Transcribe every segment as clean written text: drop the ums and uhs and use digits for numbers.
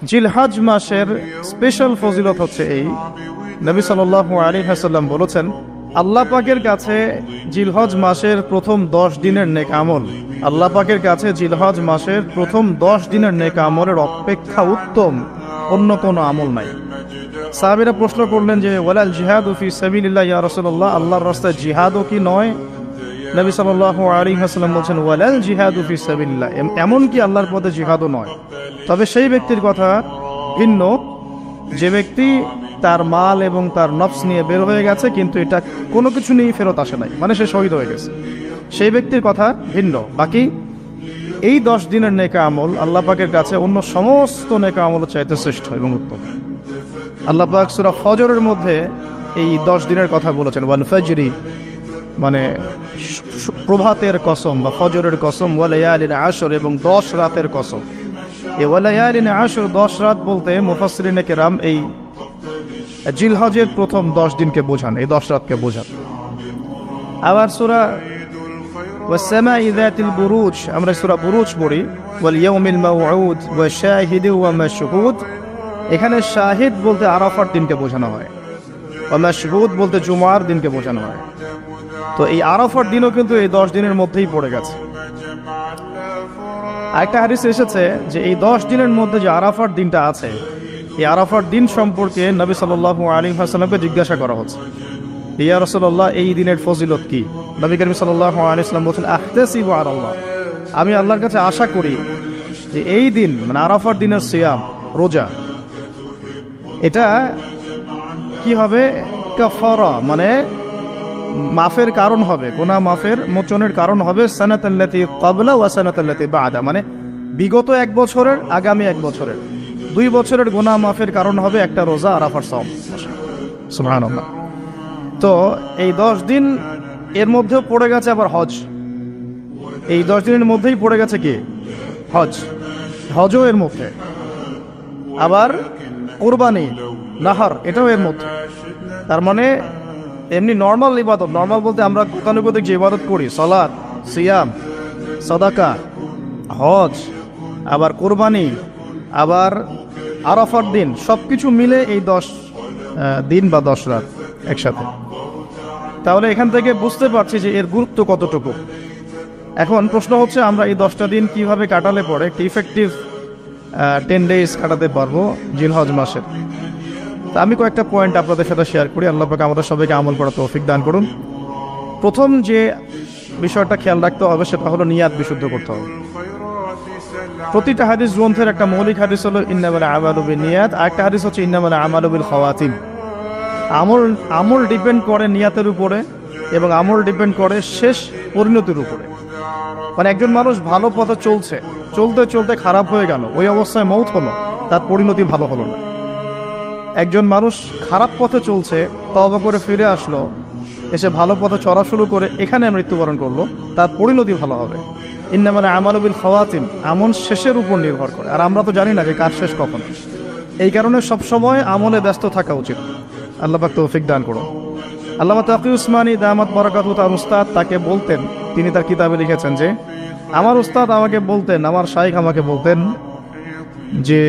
জিলহজ মাসের স্পেশাল ফজিলত হচ্ছে এই, নবী সাল্লাল্লাহু আলাইহি ওয়াসাল্লাম বলেছেন, আল্লাহ পাকের কাছে জিলহজ মাসের প্রথম 10 দিনের নেক আমল, আল্লাহ পাকের কাছে জিলহজ মাসের প্রথম 10 দিনের নেক আমলের অপেক্ষা উত্তম অন্য কোনো আমল নাই। সাহাবীরা প্রশ্ন করলেন যে ওয়ালাল জিহাদু ফি সাবিলিল্লাহ ইয়া রাসূলুল্লাহ, আল্লাহর রাস্তায় জিহাদও কি নয়? নবী সাল্লাল্লাহু আলাইহি ওয়াসাল্লাম বলেন ওয়ালাল জিহাদু ফি সাবিলিল্লাহ, এমন কি আল্লাহর পথে জিহাদও নয়, তবে সেই ব্যক্তির কথা ভিন্ন যে ব্যক্তি তার মাল এবং তার নফস নিয়ে বের হয়ে গেছে কিন্তু এটা কোনো কিছু নিয়ে ফেরত আসে নাই, মানে সে শহীদ হয়ে গেছে, সেই ব্যক্তির কথা ভিন্ন। বাকি এই 10 দিনের নেকা আমল আল্লাহ পাকের কাছে অন্য সমস্ত নেকা আমল চাইতে শ্রেষ্ঠ এবং উত্তম। আল্লাহ পাক সূরা ফজরের মধ্যে এই 10 দিনের কথা বলেছেন, ওয়াল ফজরি মানে প্রভাতের কসম বা ফজরের কসম, ওয়া লায়ালিন আশর এবং 10 রাতের কসম। এই ওয়া লায়ালিন আশর 10 রাত বলতে মুফাসসিরিনে কেরাম এই জিলহজের প্রথম 10 দিনকে বোঝান, এই 10 রাতকে বোঝান। আবার সূরা ওয়াস সামাই যাতিল বুরুজ, আমরা সূরা বুরুজ পড়ি, ওয়াল ইয়াউমিল মাউউদ ওয়া শাহিদি ওয়া মাশহুদ, এখানে শাহিদ বলতে আরাফার দিনকে বোঝানো হয়, ওয়া মাশহুদ বলতে জুমার দিনকে বোঝানো হয়। তো এই আরাফার দিনও কিন্তু এই 10 দিনের মধ্যেই পড়ে গেছে। আরেকটা হাদিসে এসেছে যে এই 10 দিনের মধ্যে যে আরাফার দিনটা আছে, এই আরাফার দিন সম্পর্কে নবী সাল্লাল্লাহু আলাইহি ওয়াসাল্লামকে জিজ্ঞাসা করা হচ্ছে, ইয়া রাসূলুল্লাহ এই দিনের ফজিলত কি? নবী করিম সাল্লাল্লাহু আলাইহি ওয়াসাল্লাম বলেন আহতাসিবু আলাল্লাহ, আমি আল্লাহর কাছে আশা করি যে এই দিন মানে আরাফার দিনের সিয়াম রোজা এটা কি হবে, কাফারা মানে মাফের কারণ হবে, গুনাহ মাফের মোচনের কারণ হবে, সানাতাল্লাতি ক্বাবলা ওয়া সানাতাল্লাতি বা'দা, মানে বিগত 1 বছরের আগামী 1 বছরের 2 বছরের গুনাহ মাফের কারণ হবে একটা রোজা আরাফার সাওম। সুবহানাল্লাহ। তো এই 10 দিন এর মধ্যেও পড়ে গেছে আবার হজ, এই 10 দিনের মধ্যেই পড়ে গেছে কি হজ, হজও এর মধ্যে, আবার কুরবানি নাহার এটাও এর মধ্যে। তার মানে এমনি নর্মাল ইবাদত, নর্মাল বলতে আমরা গতানুগতিক যে ইবাদত করি, সালাত, সিয়াম, সাদাকা, হজ, আবার কুরবানি, আবার আরাফার দিন, সবকিছু মিলে এই 10 দিন বা 10 রাত একসাথে। তাহলে এখান থেকে বুঝতে পারছি যে এর গুরুত্ব কতটুকু। এখন প্রশ্ন হচ্ছে আমরা এই 10টা দিন কিভাবে কাটালে পরে একটি ইফেক্টিভ 10 ডেজ কাটাতে পারবো জিলহজ মাসের। তা আমি কয়েকটা পয়েন্ট আপনাদের সাথে শেয়ার করি, আল্লাহ পাক আমাদের সবাইকে আমল করার তৌফিক দান করুন। প্রথম যে বিষয়টা খেয়াল রাখতে হবে সেটা হলো নিয়াত বিশুদ্ধ করতে হবে। প্রতিটা হাদিস গ্রন্থের একটা মৌলিক হাদিস হলো ইন্নামাল আমালু বিন্নিয়াত, আরেকটা হাদিস হচ্ছে ইন্নামাল আমালু বিল খাওয়াতিম। আমল ডিপেন্ড করে নিয়াতের উপরে এবং আমল ডিপেন্ড করে শেষ পরিণতির উপরে। মানে একজন মানুষ ভালো পথে চলছে, চলতে চলতে খারাপ হয়ে গেল, ওই অবস্থায় মৌত হলো, তার পরিণতি ভালো হলো না। একজন মানুষ খারাপ পথে চলছে, তওবা করে ফিরে আসলো, এসে ভালো পথে চলা শুরু করে এখানে মৃত্যুবরণ করলো, তার পরিণতি ভালো হবে। ইন্নামাল আমালু বিল খাওয়াতিম, আমল শেষের উপর নির্ভর করে, আর আমরা তো জানি না যে কার শেষ কখন। এই কারণে সবসময় আমলে ব্যস্ত থাকা উচিত। আল্লাহ পাক তৌফিক দান করুন। আল্লামা তাকি উসমানী দামাত বারাকাতুহু তার উস্তাদ তাকে বলতেন, তিনি তার কিতাবে লিখেছেন যে আমার উস্তাদ আমাকে বলতেন, আমার শাইখ আমাকে বলতেন যে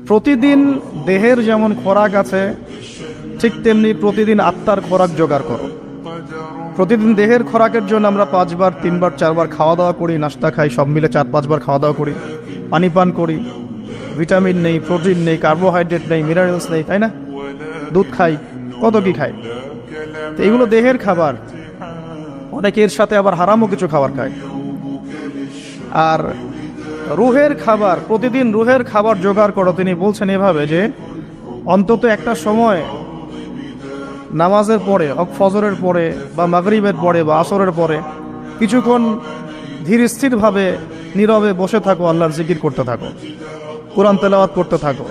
প্রতিদিন দেহের যেমন খোরাক আছে ঠিক তেমনি প্রতিদিন আত্মার খোরাক জোগাড় করো। প্রতিদিন দেহের খোরাকের জন্য আমরা 5 বার 3 বার 4 বার খাওয়া দাওয়া করি, নাস্তা খাই, সব মিলে 4-5 বার খাওয়া দাওয়া করি, পানি পান করি, ভিটামিন নেই, প্রোটিন নেই, কার্বোহাইড্রেট নেই, মিনারেলস নেই, তাই না? দুধ খাই, কত কি খাই। তো এগুলো দেহের খাবার, অনেকে এর সাথে আবার হারামও কিছু খাবার খায়। আর রুহের খাবার, প্রতিদিন রুহের খাবার জোগাড় করো। তিনি বলছেন এভাবে যে অন্তত একটা সময় নামাজের পরে, ফজরের পরে বা মাগরিবের পরে বা আসরের পরে কিছুক্ষণ ধীর স্থিরভাবে নীরবে বসে থাকো, আল্লাহর জিকির করতে থাকো, কোরআন তেলাওয়াত করতে থাকো,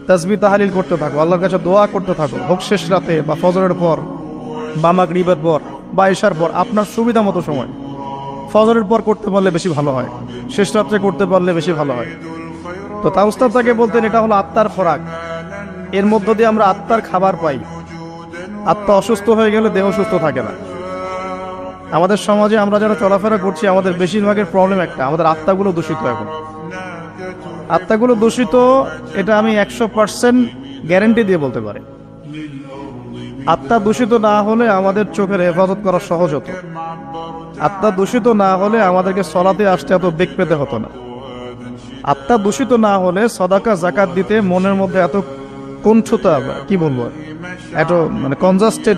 তাসবিহ তাহলিল করতে থাকো, আল্লাহর কাছে দোয়া করতে থাকো, হোক শেষ রাতে বা ফজরের পর বা মাগরিবের পর বা ইশার পর, আপনার সুবিধা মতো সময়। ফজরের পর করতে পারলে বেশি ভালো হয়, শেষ রাত্রে করতে পারলে বেশি ভালো হয়। তো তা উস্তাদ তাকে বলতেন এটা হলো আত্মার খোরাক, এর মধ্য দিয়ে আমরা আত্মার খাবার পাই। আত্মা অসুস্থ হয়ে গেলে দেহ সুস্থ থাকে না। আমাদের সমাজে আমরা যারা চলাফেরা করছি আমাদের বেশিরভাগের প্রবলেম একটা, আমাদের আত্মাগুলো দূষিত এখন। আত্মাগুলো দূষিত, এটা আমি 100% গ্যারেন্টি দিয়ে বলতে পারি। আত্মা দূষিত না হলে আমাদের চোখের হেফাজত করা সহজ হতো। আত্মা দূষিত না হলে আমাদেরকে সলাতে আসতে এত বেগ পেতে হতো না। আত্মা দূষিত না হলে সদাকা জাকাত দিতে মনের মধ্যে এত কুণ্ঠতা, কি বলবো, এত মানে কনজাস্টেড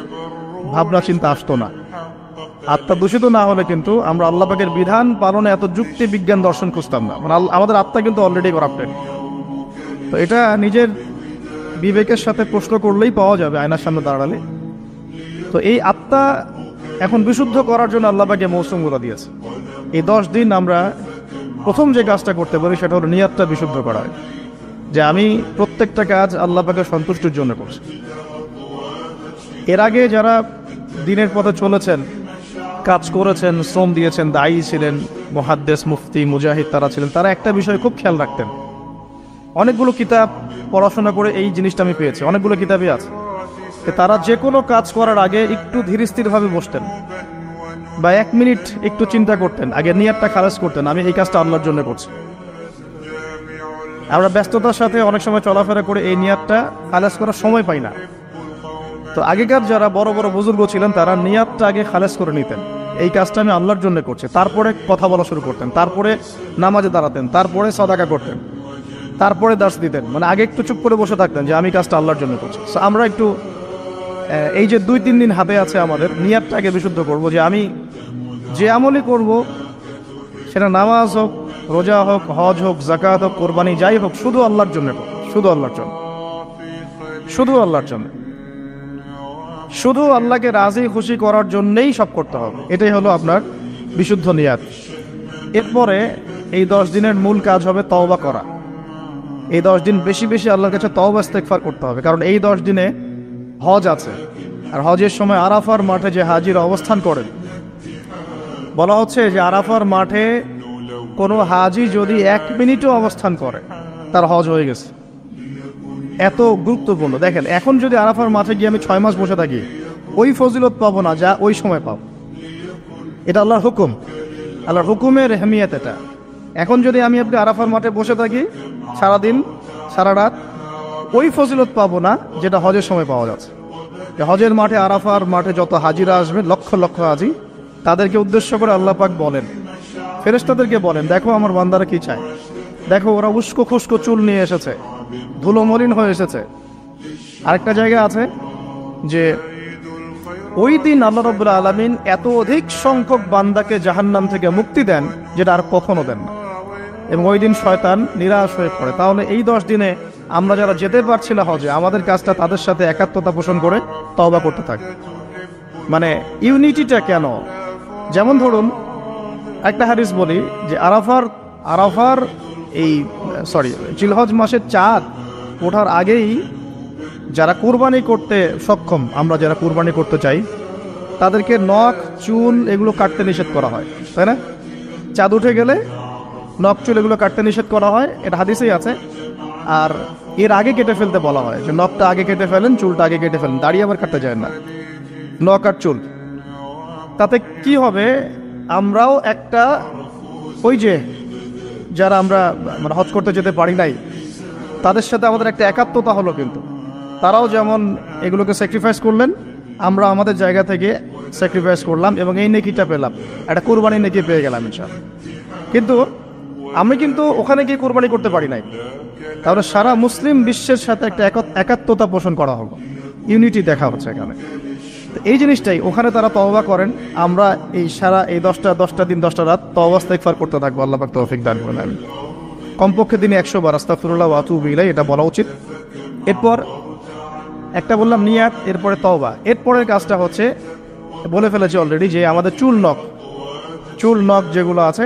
ভাবনা চিন্তা আসতো না। আত্মা দূষিত না হলে কিন্তু আমরা আল্লাহ পাকের বিধান পালনে এত যুক্তি বিজ্ঞান দর্শন খুঁজতাম না। মানে আমাদের আত্মা কিন্তু অলরেডি করাপ্টেড। তো এটা নিজের বিবেকের সাথে প্রশ্ন করলেই পাওয়া যাবে, আয়নার সামনে দাঁড়ালে। তো এই আত্মা এখন বিশুদ্ধ করার জন্য আল্লাহ পাকে মৌসুমগুলো দিয়েছে। এই 10 দিন আমরা প্রথম যে কাজটা করতে পারি সেটা হলো নিয়াতটা বিশুদ্ধ করা, যে আমি প্রত্যেকটা কাজ আল্লাহ পাকের সন্তুষ্টির জন্য করছি। এর আগে যারা দিনের পথে চলেছেন, কাজ করেছেন, শ্রম দিয়েছেন, দায়ী ছিলেন, মুহাদ্দিস, মুফতি, মুজাহিদ তারা ছিলেন, তারা একটা বিষয় খুব খেয়াল রাখতেন। অনেকগুলো কিতাব পড়াশোনা করে এই জিনিসটা আমি পেয়েছি, অনেকগুলো কিতাবই আছে। তারা যে কোনো কাজ করার আগে একটু ধীর স্থিরভাবে বসতেন বা 1 মিনিট একটু চিন্তা করতেন, আগে নিয়াতটা খালাস করতেন, আমি এই কাজটা আল্লাহর জন্য করছি। আমরা ব্যস্ততার সাথে অনেক সময় চলাফেরা করে এই নিয়াতটা খালাস করার সময় পাই না। তো আগেকার যারা বড় বড় বুজুর্গ ছিলেন তারা নিয়াতটা আগে খালাস করে নিতেন, এই কাজটা আমি আল্লাহর জন্য করছি। তারপরে কথা বলা শুরু করতেন, তারপরে নামাজে দাঁড়াতেন, তারপরে সাদাকা করতেন, তারপরে দার্স দিতেন। মানে আগে একটু চুপ করে বসে থাকতেন যে আমি কাজটা আল্লাহর জন্য করছি। আমরা একটু এই যে 2-3 দিন হাতে আছে আমাদের, নিয়াতটাকে বিশুদ্ধ করব যে আমি যে আমলই করব, সেটা নামাজ হোক, রোজা হোক, হজ হোক, জাকাত হোক, কোরবানি যাই হোক, শুধু আল্লাহর জন্য করব, শুধু আল্লাহর জন্য, শুধু আল্লাহর জন্য, শুধু আল্লাহকে রাজি খুশি করার জন্যই সব করতে হবে। এটাই হলো আপনার বিশুদ্ধ নিয়াত। এরপরে এই 10 দিনের মূল কাজ হবে তওবা করা। এই 10 দিন বেশি বেশি আল্লাহর কাছে তওবা ইস্তেগফার করতে হবে, কারণ এই 10 দিনে হজ আছে। আর হজের সময় আরাফার মাঠে যে হাজিরা অবস্থান করেন, বলা হচ্ছে যে আরাফার মাঠে কোনো হাজি যদি 1 মিনিটও অবস্থান করে তার হজ হয়ে গেছে। এত গুরুত্বপূর্ণ। দেখেন, এখন যদি আরাফার মাঠে গিয়ে আমি 6 মাস বসে থাকি, ওই ফজিলত পাবো না যা ওই সময় পাবো। এটা আল্লাহর হুকুম, আল্লাহর হুকুমের এহমিয়ত এটা। এখন যদি আমি আপনি আরাফার মাঠে বসে থাকি সারাদিন সারা রাত, ওই ফজিলত পাবো না যেটা হজের সময় পাওয়া যাচ্ছে। হজের মাঠে, আরাফার মাঠে যত হাজিরা আসবে, লক্ষ লক্ষ হাজি, তাদেরকে উদ্দেশ্য করে আল্লাহ পাক বলেন, ফেরেশতাদেরকে বলেন, দেখো আমার বান্দারা কি চায়, দেখো ওরা উস্কো খুস্কো চুল নিয়ে এসেছে, ধুলো মলিন হয়ে এসেছে। আরেকটা জায়গা আছে যে ওই দিন আল্লাহ রাব্বুল আলামিন এত অধিক সংখ্যক বান্দাকে জাহান্নাম থেকে মুক্তি দেন যেটা আর কখনো দেন না, এবং ওই দিন শয়তান নিরাশ হয়ে পড়ে। তাহলে এই 10 দিনে আমরা যারা যেতে পারছি না হজে, আমাদের কাজটা তাদের সাথে একাত্মতা পোষণ করে তওবা করতে থাকি। মানে ইউনিটিটা কেন? যেমন ধরুন একটা হাদিস বলি যে আরাফার এই জিলহজ মাসের চাঁদ ওঠার আগেই যারা কুরবানি করতে সক্ষম, আমরা যারা কুরবানি করতে চাই, তাদেরকে নখ, চুল এগুলো কাটতে নিষেধ করা হয়, তাই না? চাঁদ উঠে গেলে নখ, চুল এগুলো কাটতে নিষেধ করা হয়, এটা হাদিসেই আছে। আর এর আগে কেটে ফেলতে বলা হয়, যে নখটা আগে কেটে ফেলেন, চুলটা আগে কেটে ফেলেন, দাড়ি আবার কাটতে যায় না, নখ আর চুল। তাতে কি হবে, আমরাও একটা, ওই যে যারা আমরা মানে হজ করতে যেতে পারি নাই, তাদের সাথে আমাদের একটা একাত্মতা হলো। কিন্তু তারাও যেমন এগুলোকে স্যাক্রিফাইস করলেন, আমরা আমাদের জায়গা থেকে স্যাক্রিফাইস করলাম এবং এই নেকিটা পেলাম, একটা কুরবানি নেকি পেয়ে গেলাম ইনশাআল্লাহ। কিন্তু আমি কিন্তু ওখানে গিয়ে কুরবানি করতে পারি নাই, তাহলে সারা মুসলিম বিশ্বের সাথে একটা একাত্মতা পোষণ করা হলো, ইউনিটি দেখা হচ্ছে এখানে। এই জিনিসটাই ওখানে তারা তওবা করেন, আমরা এই সারা এই 10টা দিন 10টা রাত তওবা ইস্তেগফার করতে থাকবো। আল্লাহ পাক তৌফিক দান করেন। আমি কমপক্ষে দিনে 100 বার আস্তাগফিরুল্লাহ ওয়া আতুবু ইলাইহি, এটা বলা উচিত। এরপর একটা বললাম নিয়াত, এরপরে তওবা। এরপরের কাজটা হচ্ছে, বলে ফেলেছি অলরেডি, যে আমাদের চুল নখ যেগুলো আছে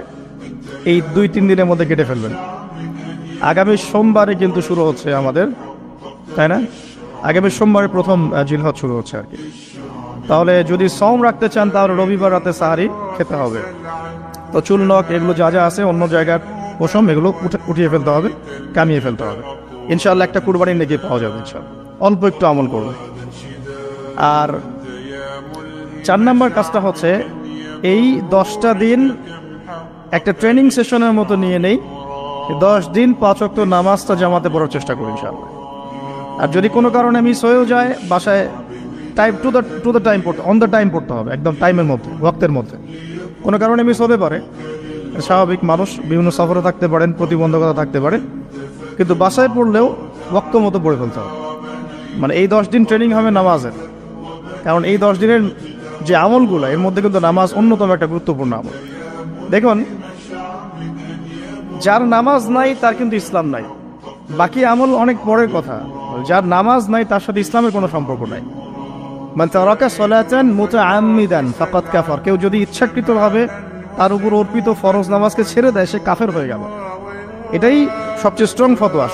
এই 2-3 দিনের মধ্যে কেটে ফেলবেন। আগামী সোমবারে কিন্তু শুরু হচ্ছে আমাদের, তাই না? আগামী সোমবারে প্রথম জিলহজ শুরু হচ্ছে আর কি। তাহলে যদি সওম রাখতে চান তাহলে রবিবার রাতে সাহারি খেতে হবে। তো চুল নখ এগুলো যা যা আছে অন্য জায়গার পশম, এগুলো উঠিয়ে ফেলতে হবে, কামিয়ে ফেলতে হবে। ইনশাআল্লাহ একটা কুরবানির নেকি পাওয়া যাবে ইনশাআল্লাহ, অল্প একটু আমল করবে। আর 4 নম্বর কাজটা হচ্ছে, এই 10টা দিন একটা ট্রেনিং সেশনের মতো নিয়ে নেই 10 দিন 5 ওয়াক্ত নামাজটা জামাতে পড়ার চেষ্টা করি ইনশাআল্লাহ। আর যদি কোনো কারণে মিস হয়েও যায়, বাসায় টাইম টু দ্য টাইম পড়তে, অন দ্য টাইম পড়তে হবে, একদম টাইমের মধ্যে, ওয়াক্তের মধ্যে। কোনো কারণে মিস হতে পারে, স্বাভাবিক মানুষ, বিভিন্ন সফরে থাকতে পারেন, প্রতিবন্ধকতা থাকতে পারে, কিন্তু বাসায় পড়লেও ওয়াক্ত মতো পড়ে ফেলতে হবে। মানে এই 10 দিন ট্রেনিং হবে নামাজের, কারণ এই 10 দিনের যে আমলগুলো, এর মধ্যে কিন্তু নামাজ অন্যতম একটা গুরুত্বপূর্ণ আমল। দেখুন, যার নামাজ নাই তার কিন্তু ইসলাম নাই, বাকি আমল অনেক পরের কথা। যার নামাজ নাই তার সাথে ইসলামের কোনো সম্পর্ক নাই। মান তারাকা সালাতান মুতাআম্মিদান ফাকাদ কাফার, কেউ যদি ইচ্ছাকৃতভাবে তার উপর অর্পিত ফরজ নামাজকে ছেড়ে দেয়, সে কাফের হয়ে গেল। এটাই সবচেয়ে স্ট্রং ফতোয়া,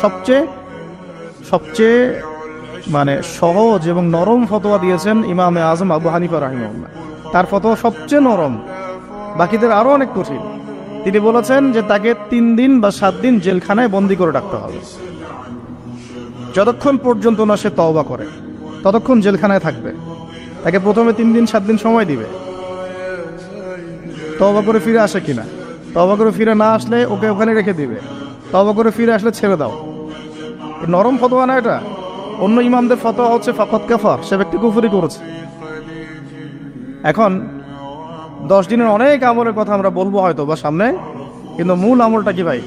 সবচেয়ে মানে সহজ এবং নরম ফতোয়া দিয়েছেন ইমামে আজম আবু হানিফা রাহিমাহুল্লাহ। তার ফতোয়া সবচেয়ে নরম, বাকিদের আরো অনেক কঠিন। তিনি বলেছেন যে তাকে 3 দিন বা 7 দিন জেলখানায় বন্দী করে রাখতে হবে। যতক্ষণ পর্যন্ত না সে তওবা করে ততক্ষণ জেলখানায় থাকবে। তাকে প্রথমে 3 দিন 7 দিন সময় দিবে, তওবা করে ফিরে আসে কিনা। তওবা করে ফিরে না আসলে ওকে ওখানে রেখে দিবে, তওবা করে ফিরে আসলে ছেড়ে দাও। নরম ফতোয়া না এটা। অন্য ইমামদের ফতোয়া হচ্ছে ফাকাদ কাফার, সে ব্যক্তি কুফরি করেছে। এখন 10 দিনের অনেক আমলের কথা আমরা বলবো হয়তো বা সামনে, কিন্তু মূল আমলটা কি ভাই?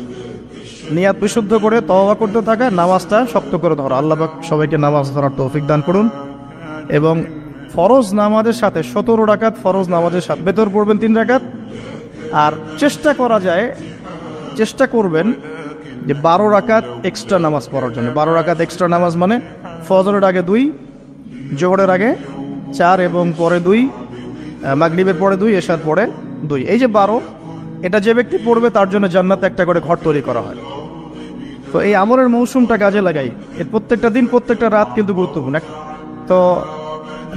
নিয়াত বিশুদ্ধ করে তওবা করতে থাকা, নামাজটা শক্ত করে ধরা। আল্লাহ পাক সবাইকে নামাজ ধরার তৌফিক দান করুন। এবং ফরজ নামাজের সাথে 17 রাকাত ফরজ নামাজের সাথে বেতর পড়বেন 3 রাকাত। আর চেষ্টা করবেন যে 12 রাকাত এক্সট্রা নামাজ পড়ার জন্য। 12 রাকাত এক্সট্রা নামাজ মানে ফজরের আগে 2, জোহরের আগে 4 এবং পরে 2, মাগরিবের পরে 2, এশার পরে 2। এই যে 12, এটা যে ব্যক্তি পড়বে তার জন্য জান্নাতে একটা করে ঘর তৈরি করা হয়। তো এই আমলের মৌসুমটা কাজে লাগাই। এর প্রত্যেকটা দিন, প্রত্যেকটা রাত কিন্তু গুরুত্বপূর্ণ। তো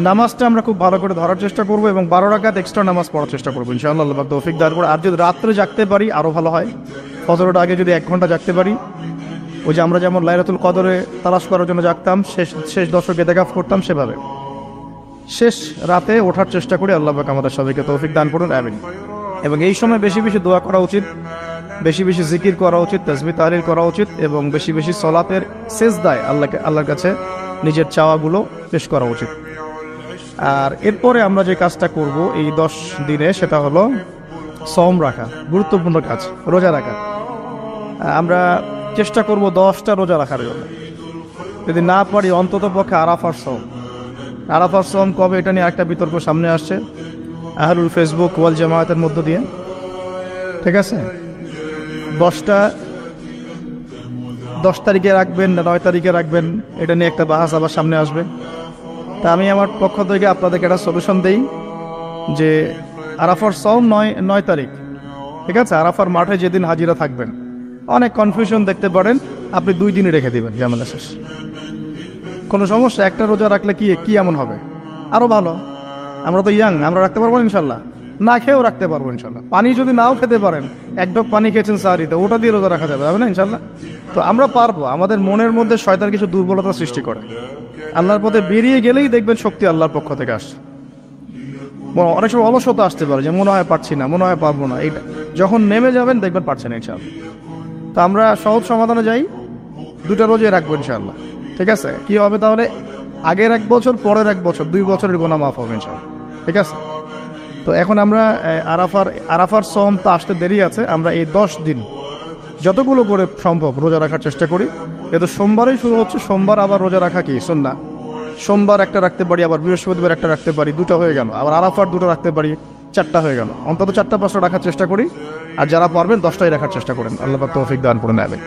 নামাজটা আমরা খুব ভালো করে ধরার চেষ্টা করবো এবং 12 রাকাত এক্সট্রা নামাজ পড়ার চেষ্টা করবো ইনশাআল্লাহ। আল্লাহ পাক তৌফিক দান করে। আর যদি রাত্রে জাগতে পারি আরও ভালো হয়। ফজরের আগে যদি 1 ঘন্টা জাগতে পারি, ওই যে আমরা যেমন লাইলাতুল কদরে তালাশ করার জন্য জাগতাম, শেষ দশকে এতেকাফ করতাম, সেভাবে শেষ রাতে ওঠার চেষ্টা করি। আল্লাহ পাক আমাদের সবাইকে তৌফিক দান করুন, আমিন। এবং এই সময় বেশি বেশি দোয়া করা উচিত, বেশি বেশি জিকির করা উচিত, তাসবিহ তাহলিল করা উচিত, এবং বেশি বেশি সলাতের সেজদায় আল্লাহর কাছে নিজের চাওয়াগুলো পেশ করা উচিত। আর এরপরে আমরা যে কাজটা করব এই 10 দিনে, সেটা হলো সওম রাখা। গুরুত্বপূর্ণ কাজ, রোজা রাখা। আমরা চেষ্টা করব 10টা রোজা রাখার জন্য। যদি না পারি অন্তত পক্ষে আরাফার সওম কবে, এটা নিয়ে একটা বিতর্ক সামনে আসছে আহলুল ফেসবুক ওয়াল জামায়াতের মধ্য দিয়ে। ঠিক আছে, 10 তারিখে রাখবেন না 9 তারিখে রাখবেন, এটা নিয়ে একটা বাহাস আবার সামনে আসবে। তা আমি আমার পক্ষ থেকে আপনাদেরকে একটা সলিউশন দেই যে আরাফার সওম 9 তারিখ। ঠিক আছে, আরাফার মাঠে যেদিন হাজিরা থাকবেন। অনেক কনফিউশন দেখতে পারেন, আপনি 2 দিনই রেখে দিবেন, ঝামেলা শেষ। কোনো সমস্যা, একটা রোজা রাখলে কি এমন হবে? আরো ভালো। আমরা তো ইয়াং, আমরা রাখতে পারবো ইনশাল্লাহ। না খেয়েও রাখতে পারবো ইনশাল্লাহ। পানি যদি নাও খেতে পারেন, 1 ঢোক পানি খেয়েছেন সাহারিতে, ওটা দিয়ে রোজা রাখা যাবে না ইনশাল্লাহ? তো আমরা পারবো। আমাদের মনের মধ্যে শয়তান কিছু দুর্বলতা সৃষ্টি করে। আল্লাহর পথে বেরিয়ে গেলেই দেখবেন শক্তি আল্লাহর পক্ষ থেকে আসছে। অনেক সময় অলসতা আসতে পারে, যে মনে হয় পারছি না, মনে হয় পারবো না। এইটা যখন নেমে যাবেন দেখবেন পারছেন ইনশাআল্লাহ। তো আমরা সহজ সমাধানে যাই, 2টা রোজে রাখবো ইনশাআল্লাহ। ঠিক আছে, কি হবে তাহলে? আগের 1 বছর, পরের 1 বছর, 2 বছরের গুনাহ মাফ হবে ইনশাআল্লাহ। ঠিক আছে, তো এখন আমরা আরাফার সওম তো আসতে দেরি আছে। আমরা এই 10 দিন যতগুলো করে সম্ভব রোজা রাখার চেষ্টা করি। কিন্তু সোমবারেই শুরু হচ্ছে, সোমবার আবার রোজা রাখা কি সুন্নাহ। সোমবার একটা রাখতে পারি, আবার বৃহস্পতিবার একটা রাখতে পারি, 2টা হয়ে গেল। আবার আরাফার 2টা রাখতে পারি, 4টা হয়ে গেল। অন্তত 4টা 5টা রাখার চেষ্টা করি। আর যারা পারবেন 10টাই রাখার চেষ্টা করেন। আল্লাহ পাক তৌফিক দান করে নেবেন।